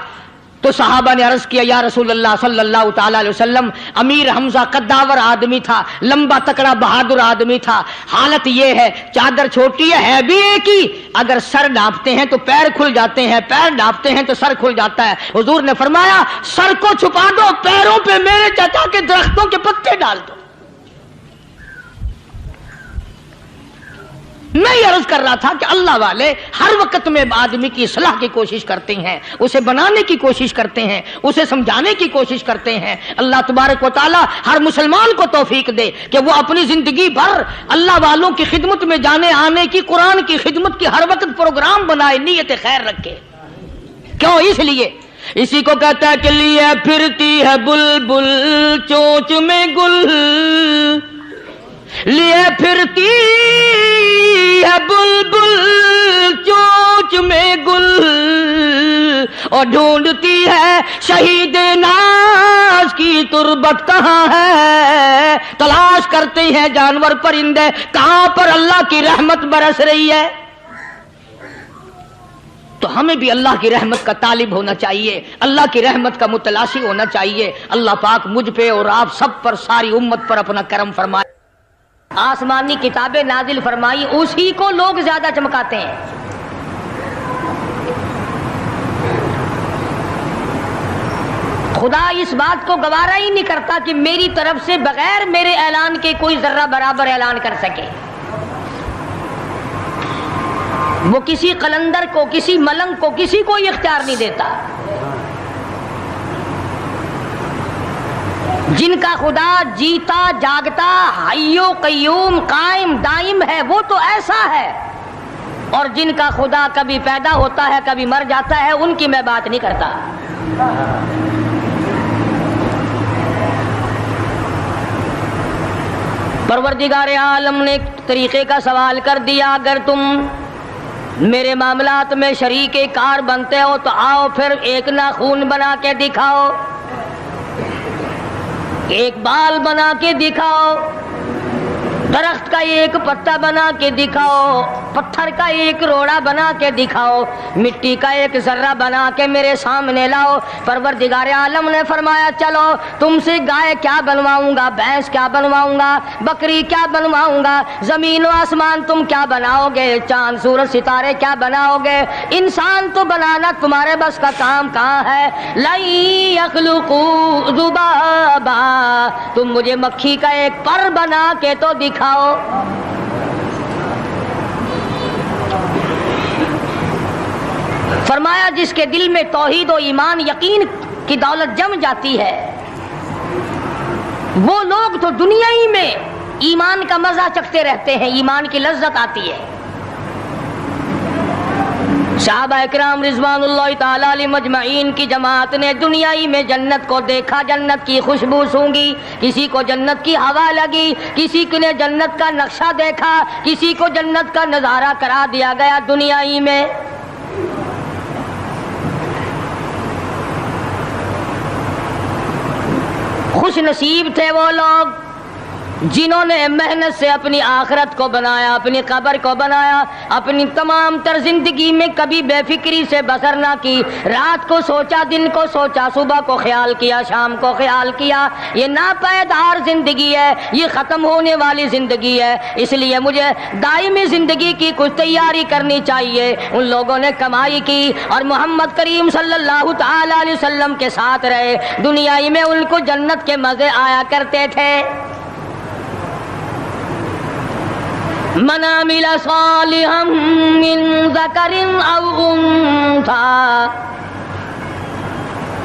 تو صحابہ نے عرض کیا، یا رسول اللہ صلی اللہ تعالی علیہ وسلم، امیر حمزہ قداور آدمی تھا، لمبا تکڑا بہادر آدمی تھا، حالت یہ ہے چادر چھوٹی ہے بھی ایک ہی، اگر سر ڈھانپتے ہیں تو پیر کھل جاتے ہیں، پیر ڈھانپتے ہیں تو سر کھل جاتا ہے۔ حضور نے فرمایا، سر کو چھپا دو، پیروں پہ میرے چچا کے درختوں کے پتے ڈال دو۔ میں یہ عرض کر رہا تھا کہ اللہ والے ہر وقت میں آدمی کی اصلاح کی کوشش کرتے ہیں، اسے بنانے کی کوشش کرتے ہیں، اسے سمجھانے کی کوشش کرتے ہیں۔ اللہ تبارک و تعالی ہر مسلمان کو توفیق دے کہ وہ اپنی زندگی بھر اللہ والوں کی خدمت میں جانے آنے کی، قرآن کی خدمت کی ہر وقت پروگرام بنائے، نیت خیر رکھے۔ کیوں؟ اس لیے، اسی کو کہتا ہے کہ لیے پھرتی ہے بلبل چونچ میں گل، لیے پھرتی ہے بلبل چونچ میں گل، اور ڈھونڈتی ہے شہید ناز کی تربت کہاں ہے، تلاش کرتے ہیں جانور پرندے کہاں پر اللہ کی رحمت برس رہی ہے۔ تو ہمیں بھی اللہ کی رحمت کا طالب ہونا چاہیے، اللہ کی رحمت کا متلاشی ہونا چاہیے۔ اللہ پاک مجھ پہ اور آپ سب پر، ساری امت پر اپنا کرم فرمائے۔ آسمانی کتابیں نازل فرمائی، اسی کو لوگ زیادہ چمکاتے ہیں۔ خدا اس بات کو گوارا ہی نہیں کرتا کہ میری طرف سے بغیر میرے اعلان کے کوئی ذرہ برابر اعلان کر سکے۔ وہ کسی قلندر کو، کسی ملنگ کو، کسی کو اختیار نہیں دیتا۔ جن کا خدا جیتا جاگتا حی و قیوم قائم دائم ہے، وہ تو ایسا ہے، اور جن کا خدا کبھی پیدا ہوتا ہے کبھی مر جاتا ہے، ان کی میں بات نہیں کرتا۔ پروردگار عالم نے ایک طریقے کا سوال کر دیا، اگر تم میرے معاملات میں شریک کار بنتے ہو تو آؤ پھر ایک ناخون بنا کے دکھاؤ، ایک بال بنا کے دکھاؤ، درخت کا ایک پتا بنا کے دکھاؤ، پتھر کا ایک روڑا بنا کے دکھاؤ، مٹی کا ایک ذرہ بنا کے میرے سامنے لاؤ۔ پروردگار عالم نے فرمایا، چلو تم سے گائے کیا بنواؤں گا، بھینس کیا بنواؤں گا، بکری کیا بنواؤں گا، زمین و آسمان تم کیا بناؤ گے، چاند سورج ستارے کیا بناؤ گے، انسان تو بنانا تمہارے بس کا کام کہاں ہے۔ لَن يَخْلُقُوا ذُبَابًا، تم مجھے مکھی کا ایک پر بنا کے تو دکھاؤ۔ فرمایا، جس کے دل میں توحید و ایمان یقین کی دولت جم جاتی ہے، وہ لوگ تو دنیا ہی میں ایمان کا مزہ چکھتے رہتے ہیں، ایمان کی لذت آتی ہے۔ صحابہ اکرام رضوان اللہ تعالی علیہ مجمعین کی جماعت نے دنیائی میں جنت کو دیکھا، جنت کی خوشبو سونگھی، کسی کو جنت کی ہوا لگی، کسی نے جنت کا نقشہ دیکھا، کسی کو جنت کا نظارہ کرا دیا گیا دنیائی میں۔ خوش نصیب تھے وہ لوگ جنہوں نے محنت سے اپنی آخرت کو بنایا، اپنی قبر کو بنایا، اپنی تمام تر زندگی میں کبھی بے فکری سے بسر نہ کی، رات کو سوچا، دن کو سوچا، صبح کو خیال کیا، شام کو خیال کیا۔ یہ ناپائیدار زندگی ہے، یہ ختم ہونے والی زندگی ہے، اس لیے مجھے دائمی زندگی کی کچھ تیاری کرنی چاہیے۔ ان لوگوں نے کمائی کی اور محمد کریم صلی اللہ تعالی علیہ وسلم کے ساتھ رہے، دنیائی میں ان کو جنت کے مزے آیا کرتے تھے۔ من عمل صالحا من ذکر او انثی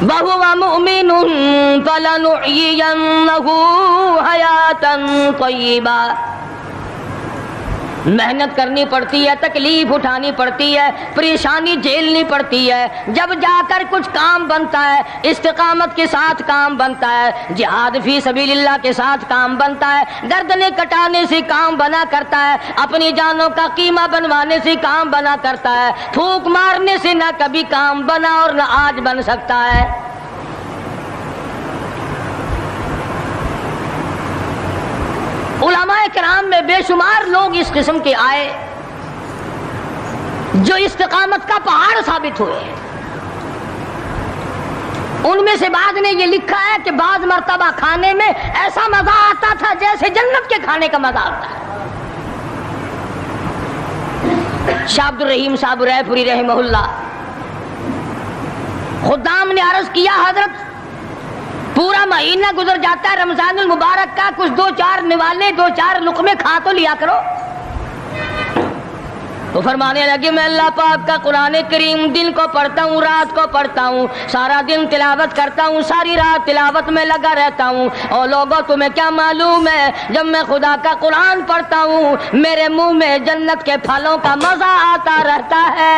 وَهُوَ مُؤْمِنٌ فَلَنُحْيِيَنَّهُ حَيَاةً طَيِّبَةً. محنت کرنی پڑتی ہے، تکلیف اٹھانی پڑتی ہے، پریشانی جھیلنی پڑتی ہے، جب جا کر کچھ کام بنتا ہے، استقامت کے ساتھ کام بنتا ہے، جہاد فی سبیل اللہ کے ساتھ کام بنتا ہے، گردنیں کٹانے سے کام بنا کرتا ہے، اپنی جانوں کا قیمہ بنوانے سے کام بنا کرتا ہے، پھونک مارنے سے نہ کبھی کام بنا اور نہ آج بن سکتا ہے. علماء کرام میں بے شمار لوگ اس قسم کے آئے جو استقامت کا پہاڑ ثابت ہوئے. ان میں سے بعض نے یہ لکھا ہے کہ بعض مرتبہ کھانے میں ایسا مزہ آتا تھا جیسے جنت کے کھانے کا مزہ آتا ہے. شاہ عبد الرحیم صاحب رائے پوری رحمہ اللہ خدام نے عرض کیا، حضرت پورا مہینہ گزر جاتا ہے رمضان المبارک کا، کچھ دو چار نوالے، دو چار لقمے کھا تو لیا کرو. تو فرمانے لگے میں اللہ پاک کا قرآن کریم دن کو پڑھتا ہوں، رات کو پڑھتا ہوں، سارا دن تلاوت کرتا ہوں، ساری رات تلاوت میں لگا رہتا ہوں. اور لوگوں تمہیں کیا معلوم ہے، جب میں خدا کا قرآن پڑھتا ہوں میرے منہ میں جنت کے پھلوں کا مزہ آتا رہتا ہے.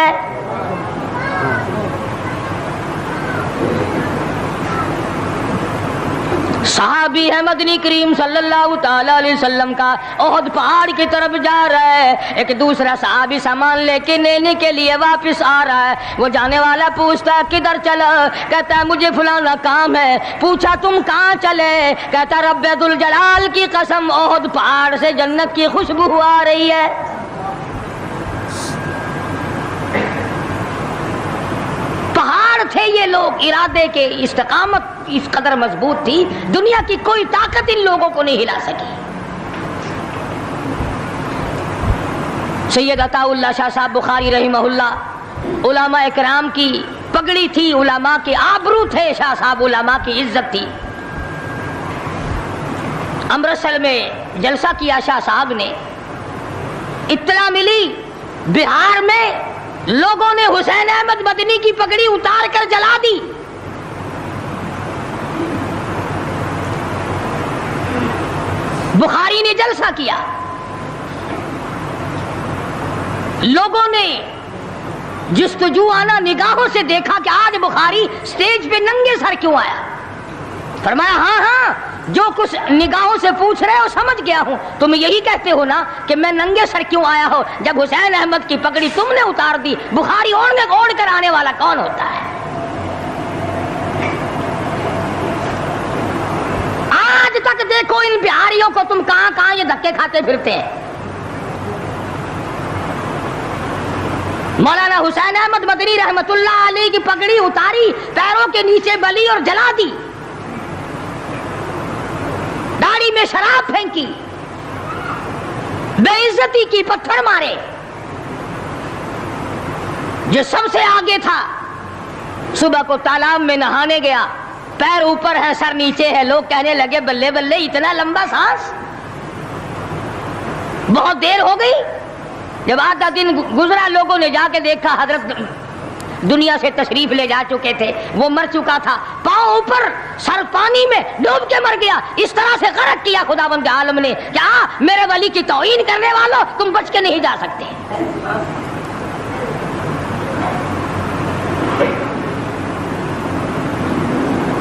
صحابی ہے مدنی کریم صلی اللہ تعالی علیہ وسلم کا، احد پہاڑ کی طرف جا رہا ہے. ایک دوسرا صحابی سامان لے کے لینے کے لیے واپس آ رہا ہے. وہ جانے والا پوچھتا ہے کدھر چلا؟ کہتا ہے مجھے فلانا کام ہے. پوچھا تم کہاں چلے؟ کہتا رب ذوالجلال کی قسم احد پہاڑ سے جنت کی خوشبو آ رہی ہے. پہاڑ تھے یہ لوگ، ارادے کے، استقامت اس قدر مضبوط تھی، دنیا کی کوئی طاقت ان لوگوں کو نہیں ہلا سکی. سید عطا اللہ شاہ صاحب بخاری رحمہ اللہ علماء اکرام کی پگڑی تھی، علماء کے آبرو تھے شاہ صاحب، علماء کی عزت تھی. امرتسر میں جلسہ کیا شاہ صاحب نے، اطلاع ملی بہار میں لوگوں نے حسین احمد مدنی کی پگڑی اتار کر جلا دی. بخاری نے جلسہ کیا، لوگوں نے جستجو آنا نگاہوں سے دیکھا کہ آج بخاری سٹیج پہ ننگے سر کیوں آیا. فرمایا ہاں جو کچھ نگاہوں سے پوچھ رہے ہو سمجھ گیا ہوں، تم یہی کہتے ہو نا کہ میں ننگے سر کیوں آیا ہو جب حسین احمد کی پگڑی تم نے اتار دی. بخاری اوڑھ کر آنے والا کون ہوتا ہے؟ آج تک دیکھو ان بہاریوں کو تم کہاں کہاں یہ دھکے کھاتے پھرتے ہیں. مولانا حسین احمد مدنی رحمت اللہ علیہ کی پگڑی اتاری، پیروں کے نیچے بلی اور جلا دی، داڑھی میں شراب پھینکی، بے عزتی کی، پتھر مارے. جو سب سے آگے تھا صبح کو تالاب میں نہانے گیا، پیر اوپر ہے سر نیچے ہے، لوگ کہنے لگے بلے بلے اتنا لمبا سانس. بہت دیر ہو گئی، جب آدھا دن گزرا لوگوں نے جا کے دیکھا حضرت دنیا سے تشریف لے جا چکے تھے، وہ مر چکا تھا، پاؤں اوپر سر پانی میں ڈوب کے مر گیا. اس طرح سے غرق کیا خداوند عالم نے. کیا میرے ولی کی توہین کرنے والوں تم بچ کے نہیں جا سکتے.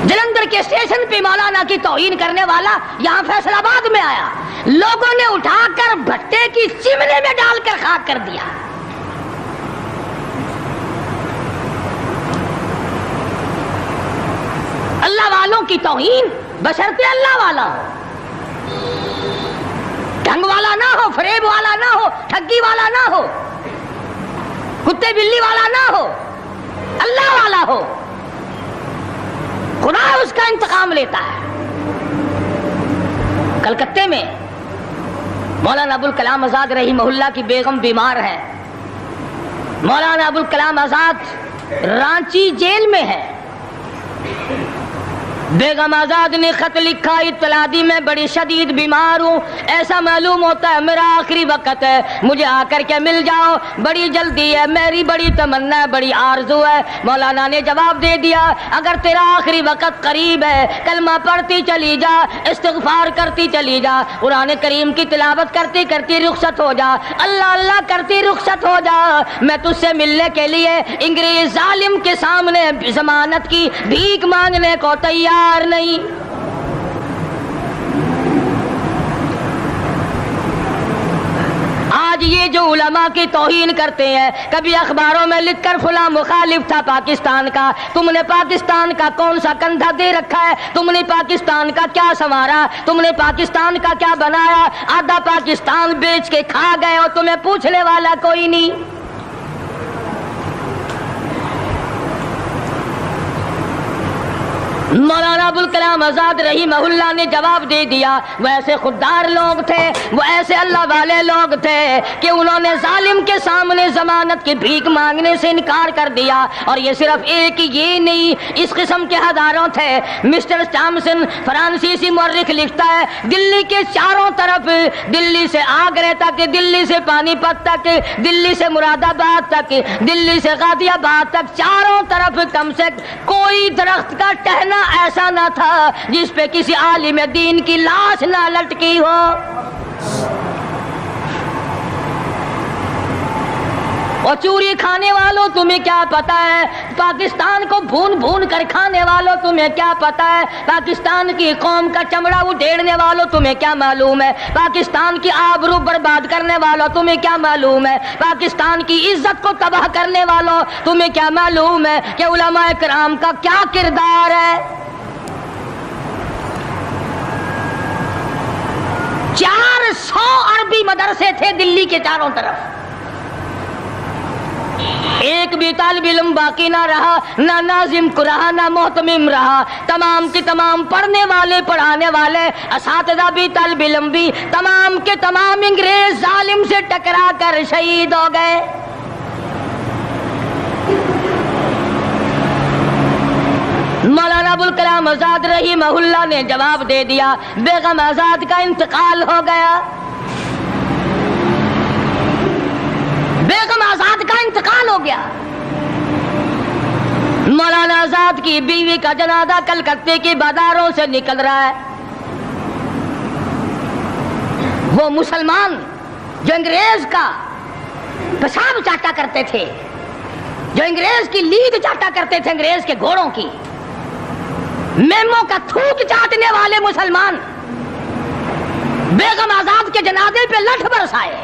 جلندھر کے اسٹیشن پہ مولانا کی توہین کرنے والا یہاں فیصل آباد میں آیا، لوگوں نے اٹھا کر بھٹے کی چمنے میں ڈال کر خاک کر دیا. اللہ والوں کی توہین بشرطے اللہ والا ہو، ڈھنگ والا نہ ہو، فریب والا نہ ہو، ٹھگی والا نہ ہو، کتے بلی والا نہ ہو، اللہ والا ہو. خدا اس کا انتقام لیتا ہے. کلکتے میں مولانا ابوالکلام آزاد رحمہ اللہ کی بیگم بیمار ہے. مولانا ابوالکلام آزاد رانچی جیل میں ہے. بیگم آزاد نے خط لکھا، اطلاع دی میں بڑی شدید بیمار ہوں، ایسا معلوم ہوتا ہے میرا آخری وقت ہے، مجھے آ کر کے مل جاؤ، بڑی جلدی ہے، میری بڑی تمنا ہے، بڑی آرزو ہے۔ مولانا نے جواب دے دیا اگر تیرا آخری وقت قریب ہے کلمہ پڑھتی چلی جا، استغفار کرتی چلی جا، قرآن کریم کی تلاوت کرتی کرتی رخصت ہو جا، اللہ اللہ کرتی رخصت ہو جا، میں تجھ سے ملنے کے لیے انگریز ظالم کے سامنے ضمانت کی بھیک مانگنے کو تیار نہیں۔ آج یہ جو علماء کی توہین کرتے ہیں، کبھی اخباروں میں لکھ کر فلاں مخالف تھا پاکستان کا، تم نے پاکستان کا کون سا کندھا دے رکھا ہے، تم نے پاکستان کا کیا سنوارا، تم نے پاکستان کا کیا بنایا، آدھا پاکستان بیچ کے کھا گئے اور تمہیں پوچھنے والا کوئی نہیں۔ مولانا ابوالکلام آزاد رحمہ اللہ نے جواب دے دیا، وہ ایسے خوددار لوگ تھے، وہ ایسے اللہ والے لوگ تھے کہ انہوں نے ظالم کے سامنے ضمانت کی بھیک مانگنے سے انکار کر دیا، اور یہ صرف ایک یہ نہیں، اس قسم کے ہزاروں تھے۔ مسٹر ٹامسن فرانسیسی مورخ لکھتا ہے دلی کے چاروں طرف، دلی سے آگرے تک، دلی سے پانی پت تک، دلی سے مراد آباد تک، دلی سے غازی آباد تک، چاروں طرف کم سے کوئی درخت کا ٹہنا ایسا نہ تھا جس پہ کسی عالم دین کی لاش نہ لٹکی ہو۔ اور چوری کھانے والوں تمہیں کیا پتا ہے، پاکستان کو بھون بھون کر کھانے والوں تمہیں کیا پتا ہے، پاکستان کی قوم کا چمڑا اڈھیڑنے والوں تمہیں کیا معلوم ہے، پاکستان کی آبرو برباد کرنے والوں تمہیں کیا معلوم ہے، پاکستان کی عزت کو تباہ کرنے والوں تمہیں کیا معلوم ہے کہ علماء کرام کا کیا کردار ہے۔ 400 عربی مدرسے تھے دلی کے چاروں طرف، ایک بھی طالب علم باقی نہ رہا، نہ ناظم کو رہا، نہ محتمم رہا، تمام کے تمام پڑھنے والے پڑھانے والے اساتذہ بھی طالب علم بھی تمام کے تمام انگریز ظالم سے ٹکرا کر شہید ہو گئے۔ مولانا ابوالکلام آزاد رحمہ اللہ نے جواب دے دیا بیگم آزاد کا انتقال ہو گیا، بیگم آزاد کا انتقال ہو گیا۔ مولانا آزاد کی بیوی کا جنازہ کلکتے کی بازاروں سے نکل رہا ہے۔ وہ مسلمان جو انگریز کا پیشاب چاٹا کرتے تھے، جو انگریز کی لید چاٹا کرتے تھے، انگریز کے گھوڑوں کی میموں کا تھوک چاٹنے والے مسلمان بیگم آزاد کے جنازے پہ لٹھ برسائے،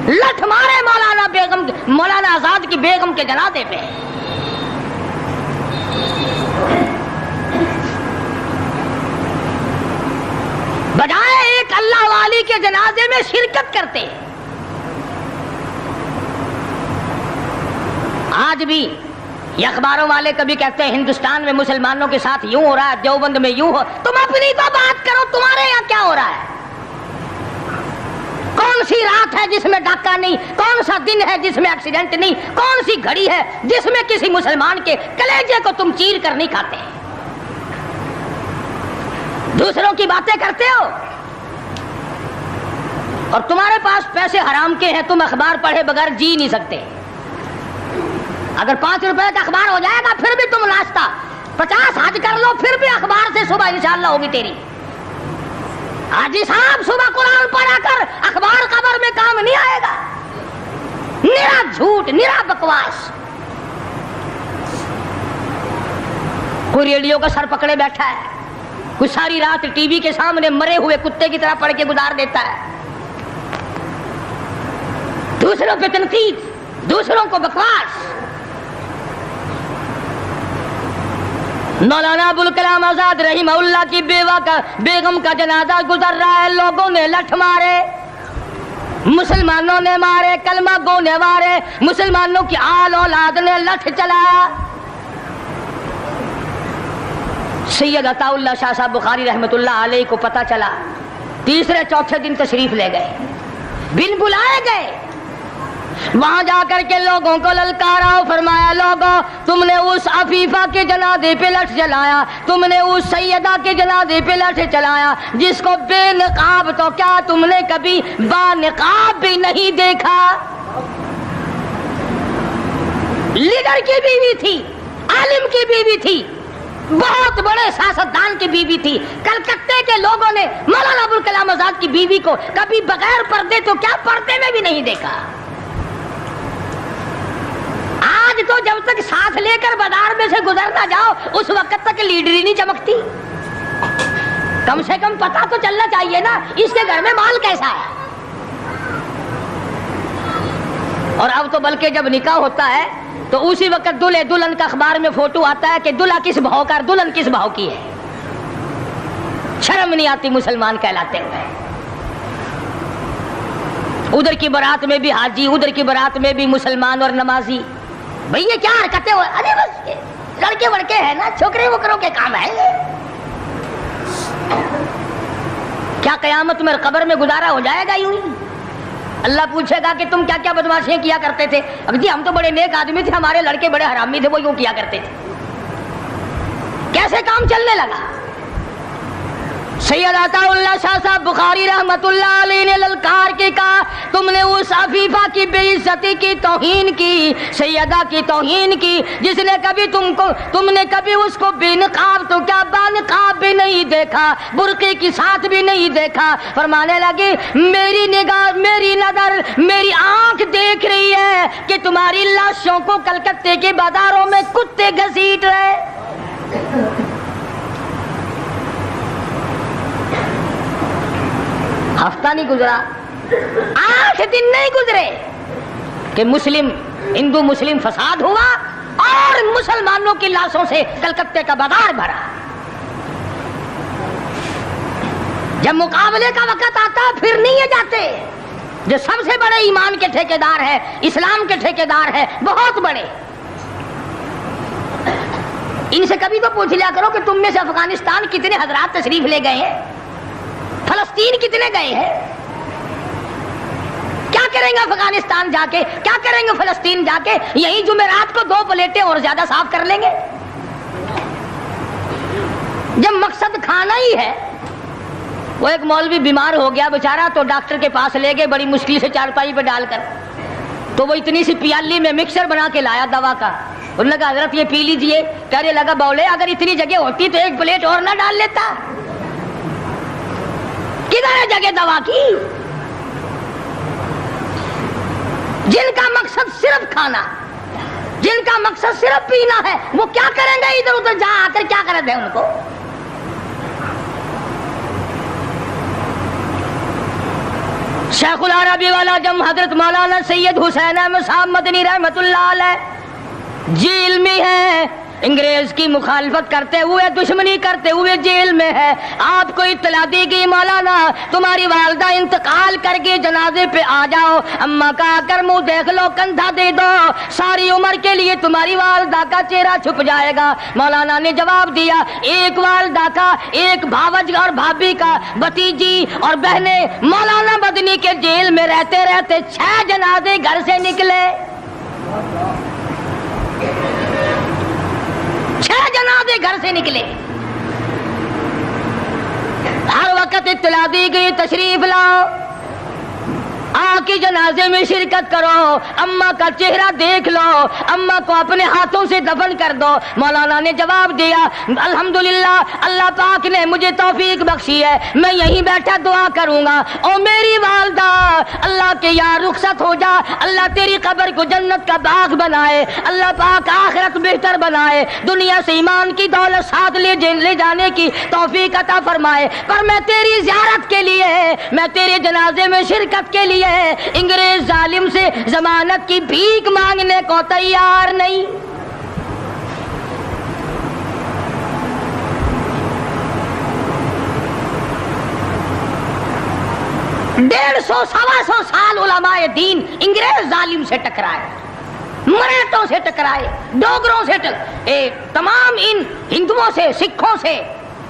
لٹھ مارے مولانا آزاد کی بیگم کے جنازے پہ۔ بجائے ایک اللہ والی کے جنازے میں شرکت کرتے۔ آج بھی یہ اخباروں والے کبھی کہتے ہیں ہندوستان میں مسلمانوں کے ساتھ یوں ہو رہا ہے، دیوبند میں یوں ہو، تم اپنی تو بات کرو، تمہارے یہاں کیا ہو رہا ہے؟ کون سی رات ہے جس میں ڈاکہ نہیں، کون سا دن ہے جس میں ایکسیڈنٹ نہیں، کون سی گھڑی ہے جس میں کسی مسلمان کے کلیجے کو تم چیر کر نہیں کھاتے؟ دوسروں کی باتیں کرتے ہو اور تمہارے پاس پیسے حرام کے ہیں، تم اخبار پڑھے بغیر جی نہیں سکتے۔ اگر 5 روپے کا اخبار ہو جائے گا پھر بھی تم ناشتہ 50 حج کر لو پھر بھی اخبار سے صبح انشاءاللہ ہوگی تیری۔ حاجی صاحب صبح قرآن پڑھا کر اخبار خبر میں کام نہیں آئے گا، نرا جھوٹ، نرا بکواس۔ کوئی ریڈیو کا سر پکڑے بیٹھا ہے، کوئی ساری رات ٹی وی کے سامنے مرے ہوئے کتے کی طرح پڑھ کے گزار دیتا ہے، دوسروں پہ تنقید، دوسروں کو بکواس۔ مولانا ابوالکلام آزاد رحمہ اللہ کی بیگم کا جنازہ گزر رہا ہے، لوگوں نے لٹھ مارے، مسلمانوں نے مارے، کلمہ گو نے مارے، مسلمانوں کی آل اولاد نے لٹھ چلایا۔ سید عطا اللہ شاہ صاحب بخاری رحمۃ اللہ علیہ کو پتہ چلا، تیسرے چوتھے دن تشریف لے گئے، بن بلائے گئے، وہاں جا کر کے لوگوں کو للکارا، فرمایا لوگوں تم نے اس عفیفہ کے جنازے پہ لٹھ جلایا، تم نے اس سیدہ کے جنازے پہ لٹھ چلایا جس کو بے نقاب تو کیا تم نے کبھی با نقاب بھی نہیں دیکھا۔ لیڈر کی بیوی تھی، عالم کی بیوی تھی، بہت بڑے سیاستدان کی بیوی تھی۔ کلکتے کے لوگوں نے مولانا ابوالکلام آزاد کی بیوی کو کبھی بغیر پردے تو کیا پردے میں بھی نہیں دیکھا۔ آج تو جب تک ساتھ لے کر بازار میں سے گزر نہ جاؤ اس وقت تک لیڈری نہیں چمکتی۔ کم سے کم پتہ تو چلنا چاہیے نا اس کے گھر میں مال کیسا ہے۔ اور اب تو بلکہ جب نکاح ہوتا ہے تو اسی وقت دلہے دلہن کا اخبار میں فوٹو آتا ہے کہ دلہا کس بھاؤ کا دلہن کس بھاؤ کی ہے۔ شرم نہیں آتی مسلمان کہلاتے ہوئے۔ ادھر کی بارات میں بھی حاجی، ادھر کی بارات میں بھی مسلمان اور نمازی۔ بھئی یہ کیا حرکتیں ہو؟ ارے بس لڑکے وڑکے ہیں نا، چھوکرے وکروں کے کام ہے یہ۔ کیا قیامت میں قبر میں گزارا ہو جائے گا یوں ہی؟ اللہ پوچھے گا کہ تم کیا کیا بدماشیاں کیا کرتے تھے؟ اب جی ہم تو بڑے نیک آدمی تھے، ہمارے لڑکے بڑے حرامی تھے، وہ یوں کیا کرتے تھے۔ کیسے کام چلنے لگا؟ سید عطا اللہ شاہ صاحب بخاری رحمت اللہ علیہ نے للکار کے کہا تم نے اس عفیفہ کی بے عزتی کی، توہین کی، سیدہ کی توہین کی جس نے کبھی تم نے کبھی اس کو بے نقاب تو کیا با نقاب بھی نہیں دیکھا، برقعے کے ساتھ بھی نہیں دیکھا۔ فرمانے لگے میری نگاہ، میری نظر، میری آنکھ دیکھ رہی ہے کہ تمہاری لاشوں کو کلکتے کے بازاروں میں کتے گھسیٹ رہے۔ ہفتہ نہیں گزرا، 8 دن نہیں گزرے کہ ہندو مسلم فساد ہوا اور مسلمانوں کی لاشوں سے کلکتے کا بازار بھرا۔ جب مقابلے کا وقت آتا پھر نہیں یہ جاتے۔ جو سب سے بڑے ایمان کے ٹھیکیدار ہے، اسلام کے ٹھیکیدار ہے، بہت بڑے، ان سے کبھی تو پوچھ لیا کرو کہ تم میں سے افغانستان کتنے حضرات تشریف لے گئے ہیں، فلسطین کتنے گئے ہیں، کیا کریں گے افغانستان جا کے، کیا کریں گے فلسطین جا کے؟ یہی جمعرات کو 2 پلیٹیں اور زیادہ صاف کر لیں گے۔ جب مقصد کھانا ہی ہے۔ وہ ایک مولوی بیمار ہو گیا بیچارہ، تو ڈاکٹر کے پاس لے گئے بڑی مشکل سے چارپائی پہ ڈال کر، تو وہ اتنی سی پیالی میں مکسر بنا کے لایا دوا کا۔ انہوں نے کہا حضرت یہ پی لیجئے۔ کہنے لگا بولے اگر اتنی جگہ ہوتی تو 1 پلیٹ اور نہ ڈال لیتا؟ کدھر ہے جگہ دوا کی؟ جن کا مقصد صرف کھانا، جن کا مقصد صرف پینا ہے، وہ کیا کریں گے ادھر ادھر جا آ کر؟ کیا کریں گے ان کو؟ شیخ العربی والا جم حضرت مولانا سید حسین احمد صاحب مدنی رحمت اللہ علیہ جیل میں ہے، انگریز کی مخالفت کرتے ہوئے، دشمنی کرتے ہوئے جیل میں ہے۔ آپ کو اطلاع دی گئی مولانا تمہاری والدہ انتقال کر کے جنازے پہ آ جاؤ، اماں کا آ کر منہ دیکھ لو، کندھا دے دو، ساری عمر کے لیے تمہاری والدہ کا چہرہ چھپ جائے گا۔ مولانا نے جواب دیا ایک والدہ کا، ایک بھاوج اور بھابھی کا، بھتیجی اور بہنیں مولانا مدنی کے جیل میں رہتے رہتے 6 جنازے گھر سے نکلے، 6 جنازے گھر سے نکلے۔ ہر وقت اطلاع دی گئی تشریف لاؤ، آ کے جنازے میں شرکت کرو، اماں کا چہرہ دیکھ لو، اماں کو اپنے ہاتھوں سے دفن کر دو۔ مولانا نے جواب دیا الحمدللہ اللہ پاک نے مجھے توفیق بخشی ہے، میں یہیں بیٹھا دعا کروں گا، او میری والدہ اللہ کے یہاں رخصت ہو جا، اللہ تیری قبر کو جنت کا باغ بنائے، اللہ پاک آخرت بہتر بنائے، دنیا سے ایمان کی دولت ساتھ لے جانے کی توفیق عطا فرمائے، پر میں تیری زیارت کے لیے، میں تیرے جنازے میں شرکت کے لیے انگریز ظالم سے ضمانت کی بھیک مانگنے کو تیار نہیں۔ ڈیڑھ سو 125 سال علماء دین انگریز ظالم سے ٹکرائے، مراٹھوں سے ٹکرائے، ڈوگروں سے تمام ان ہندوؤں سے، سکھوں سے،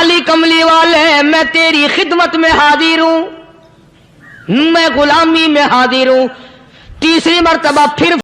علی کملی والے میں تیری خدمت میں حاضر ہوں، میں غلامی میں حاضر ہوں۔ تیسری مرتبہ پھر